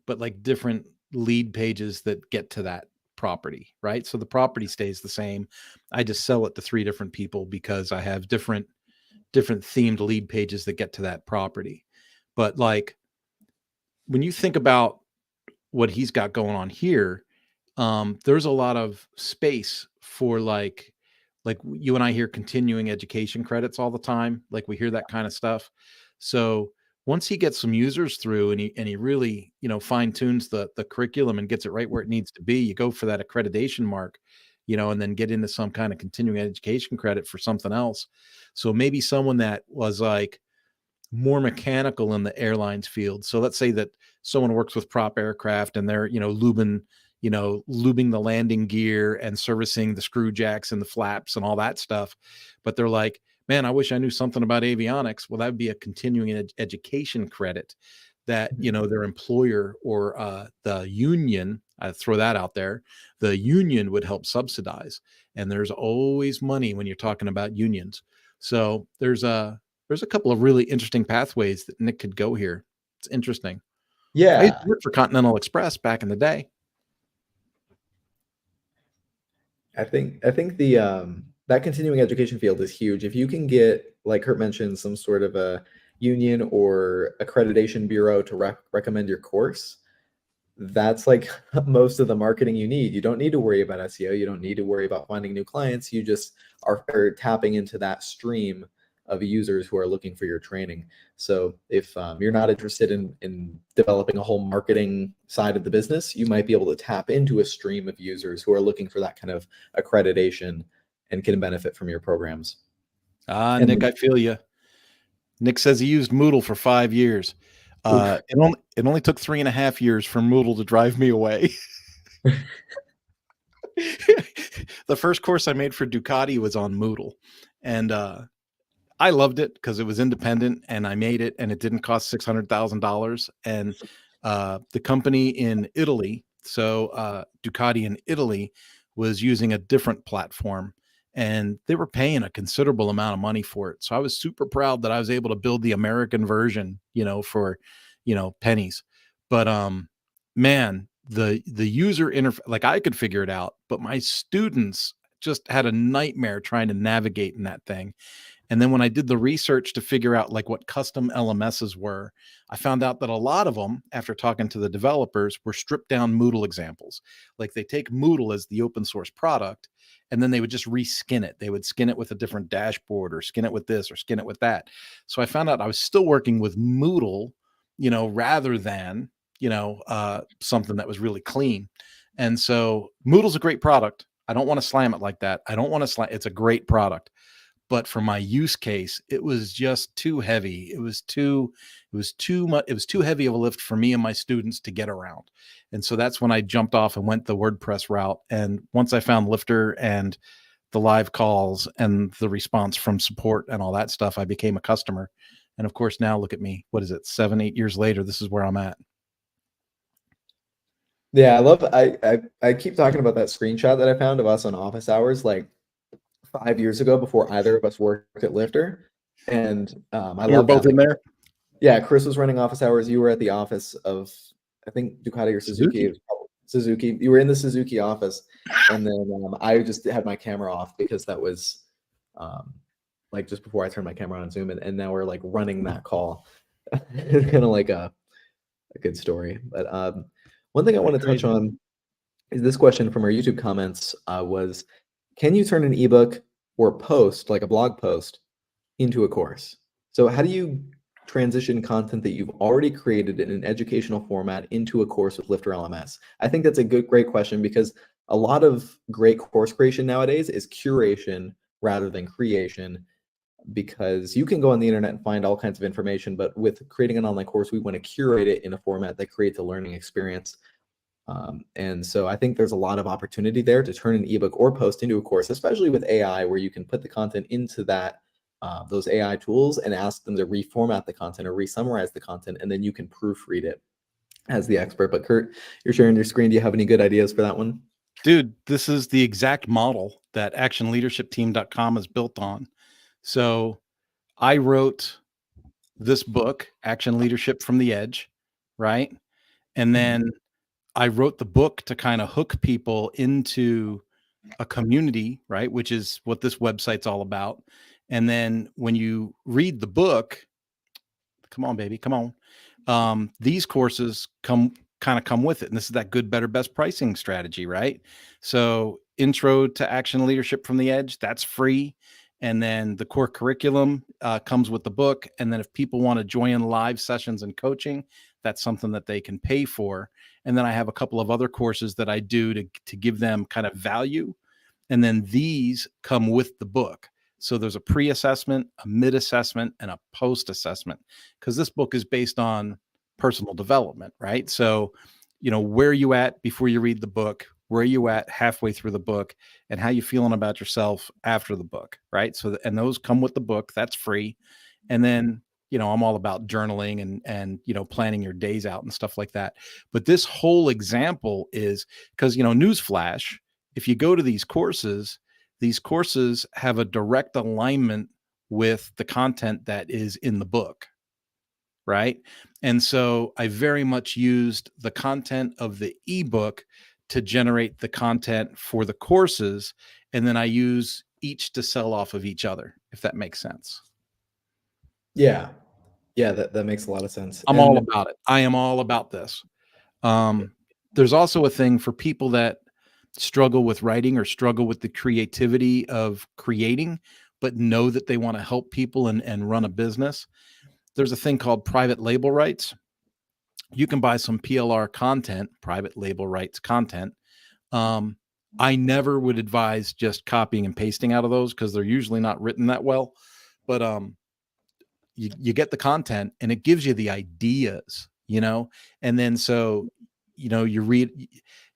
but like different lead pages that get to that property, right? So the property stays the same. I just sell it to 3 different people because I have different themed lead pages that get to that property. But like when you think about what he's got going on here, there's a lot of space for like you and I hear continuing education credits all the time. Like we hear that kind of stuff. So once he gets some users through and he really, fine tunes the curriculum and gets it right where it needs to be, you go for that accreditation mark, and then get into some kind of continuing education credit for something else. So maybe someone that was like more mechanical in the airlines field. So let's say that someone works with prop aircraft and they're, lubing the landing gear and servicing the screw jacks and the flaps and all that stuff. But they're like, man, I wish I knew something about avionics. Well, that'd be a continuing education credit that, their employer or the union, I throw that out there, the union would help subsidize. And there's always money when you're talking about unions. So there's a couple of really interesting pathways that Nick could go here. It's interesting. I used Yeah, to work for Continental Express back in the day. I think the that continuing education field is huge. If you can get, like Kurt mentioned, some sort of a union or accreditation bureau to recommend your course, that's like most of the marketing you need. You don't need to worry about SEO. You don't need to worry about finding new clients. You just are tapping into that stream of users who are looking for your training. So if you're not interested in developing a whole marketing side of the business, you might be able to tap into a stream of users who are looking for that kind of accreditation and can benefit from your programs. Nick, And I feel you. Nick says he used Moodle for 5 years. oof, It only took 3.5 years for Moodle to drive me away. The first course I made for Ducati was on Moodle, and I loved it because it was independent, and I made it, and it didn't cost $600,000. And the company in Italy, so Ducati in Italy, was using a different platform, and they were paying a considerable amount of money for it. So I was super proud that I was able to build the American version, for pennies. But man, the user interface, like I could figure it out, but my students just had a nightmare trying to navigate in that thing. And then when I did the research to figure out like what custom LMSs were, I found out that a lot of them, after talking to the developers, were stripped down Moodle examples. Like they take Moodle as the open source product, and then they would just reskin it. They would skin it with a different dashboard or skin it with this or skin it with that. So I found out I was still working with Moodle, rather than, something that was really clean. And so Moodle's a great product. I don't want to slam it like that. I don't want to slam. It's a great product, but for my use case, it was just too heavy. It was too much. It was too heavy of a lift for me and my students to get around. And so that's when I jumped off and went the WordPress route. And once I found Lifter and the live calls and the response from support and all that stuff, I became a customer. And of course, now look at me. What is it? 7, 8 years later, this is where I'm at. Yeah, I love I keep talking about that screenshot that I found of us on office hours like 5 years ago before either of us worked at Lifter. And I We were love both that. in there. Yeah, Chris was running office hours. You were at the office of, I think, Ducati or Suzuki. It was probably Suzuki. You were in the Suzuki office, and then I just had my camera off because that was like just before I turned my camera on Zoom, and now we're like running that call. It's kind of like a good story. But one thing I want to touch on is this question from our YouTube comments was, can you turn an ebook or post, like a blog post, into a course? So how do you transition content that you've already created in an educational format into a course with Lifter LMS? I think that's a great question, because a lot of great course creation nowadays is curation rather than creation, because you can go on the internet and find all kinds of information, but with creating an online course, we want to curate it in a format that creates a learning experience. And so I think there's a lot of opportunity there to turn an ebook or post into a course, especially with AI, where you can put the content into that those AI tools and ask them to reformat the content or re-summarize the content, and then you can proofread it as the expert. But Kurt, you're sharing your screen. Do you have any good ideas for that one? Dude, this is the exact model that actionleadershipteam.com is built on. So I wrote this book, Action Leadership from the Edge, right? And then I wrote the book to kind of hook people into a community, right? Which is what this website's all about. And then when you read the book, come on, baby, come on. These courses come with it. And this is that good, better, best pricing strategy, right? So intro to action leadership from the edge, that's free. And then the core curriculum comes with the book. And then if people want to join live sessions and coaching, that's something that they can pay for. And then I have a couple of other courses that I do to give them kind of value. And then these come with the book. So there's a pre-assessment, a mid-assessment, and a post-assessment, because this book is based on personal development, right? So, where are you at before you read the book? Where are you at halfway through the book? And how you feeling about yourself after the book, right? So, and those come with the book. That's free. And then, I'm all about journaling and planning your days out and stuff like that. But this whole example is because, newsflash, if you go to these courses have a direct alignment with the content that is in the book, right? And so I very much used the content of the ebook to generate the content for the courses, and then I use each to sell off of each other, if that makes sense. Yeah, that makes a lot of sense. I'm all about it. I am all about this. There's also a thing for people that struggle with writing or struggle with the creativity of creating, but know that they want to help people and run a business. There's a thing called private label rights. You can buy some PLR content, private label rights content. I never would advise just copying and pasting out of those, because they're usually not written that well. But you get the content and it gives you the ideas, and then so you read,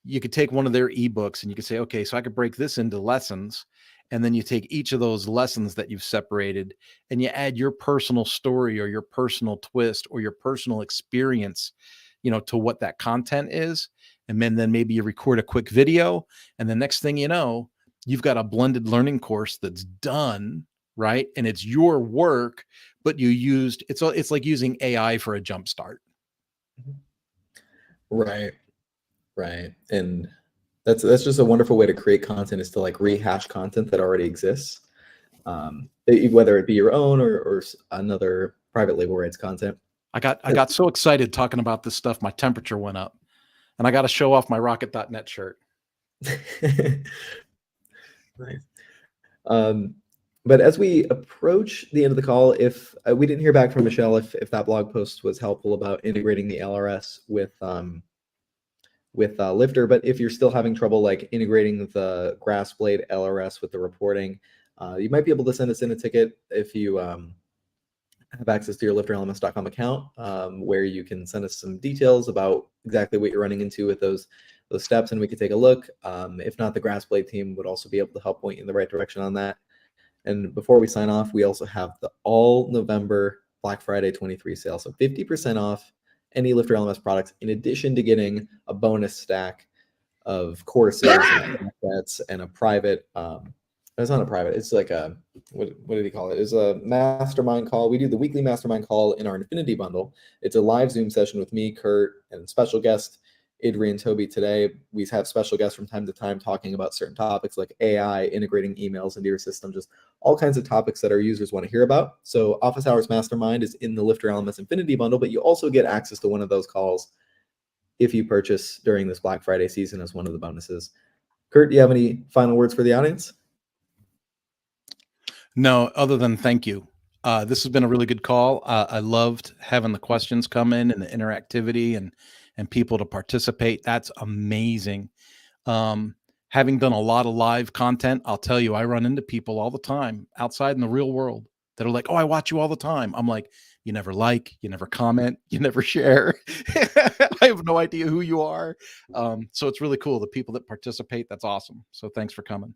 you could take one of their ebooks and you could say, okay, so I could break this into lessons. And then you take each of those lessons that you've separated and you add your personal story or your personal twist or your personal experience, to what that content is. And then maybe you record a quick video. And the next thing you know, you've got a blended learning course that's done, right? And it's your work, but you used, it's like using AI for a jump start. Right. And that's just a wonderful way to create content, is to like rehash content that already exists, whether it be your own or another private label rights content. I got so excited talking about this stuff, my temperature went up, and I got to show off my rocket.net shirt. Nice. But as we approach the end of the call, if we didn't hear back from Michelle, if that blog post was helpful about integrating the LRS with Lifter, but if you're still having trouble like integrating the Grassblade LRS with the reporting, you might be able to send us in a ticket if you have access to your LifterLMS.com account, where you can send us some details about exactly what you're running into with those those steps and we could take a look. If not, the grass blade team would also be able to help point you in the right direction on that. And before we sign off, we also have the all November Black Friday 23 sale. So 50% off any Lifter LMS products, in addition to getting a bonus stack of courses and assets and a private, it's not a private, it's like a, what did he call it? It's a mastermind call. We do the weekly mastermind call in our Infinity bundle. It's a live Zoom session with me, Kurt, and special guest Adrian Toby. Today we have special guests from time to time talking about certain topics like AI, integrating emails into your system, just all kinds of topics that our users want to hear about. So Office Hours Mastermind is in the Lifter LMS Infinity bundle, but you also get access to one of those calls if you purchase during this Black Friday season as one of the bonuses. Kurt, do you have any final words for the audience? No, other than thank you. This has been a really good call. I loved having the questions come in and the interactivity and people to participate. That's amazing. Having done a lot of live content, I'll tell you, I run into people all the time outside in the real world that are like, oh, I watch you all the time. I'm like, you never like, you never comment, you never share. I have no idea who you are. So it's really cool. The people that participate, that's awesome. So thanks for coming.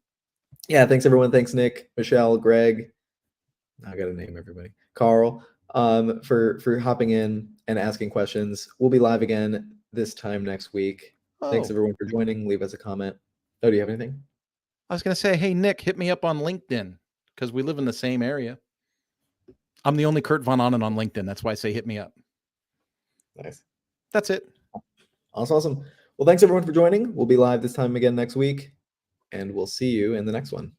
Yeah, thanks everyone. Thanks Nick, Michelle, Greg. I got to name everybody. Carl, for hopping in and asking questions. We'll be live again this time next week. Thanks everyone for joining. Leave us a comment. Oh, do you have anything? I was going to say, hey, Nick, hit me up on LinkedIn because we live in the same area. I'm the only Kurt Von Onen on LinkedIn. That's why I say hit me up. Nice. That's it. Awesome. Well, thanks everyone for joining. We'll be live this time again next week, and we'll see you in the next one.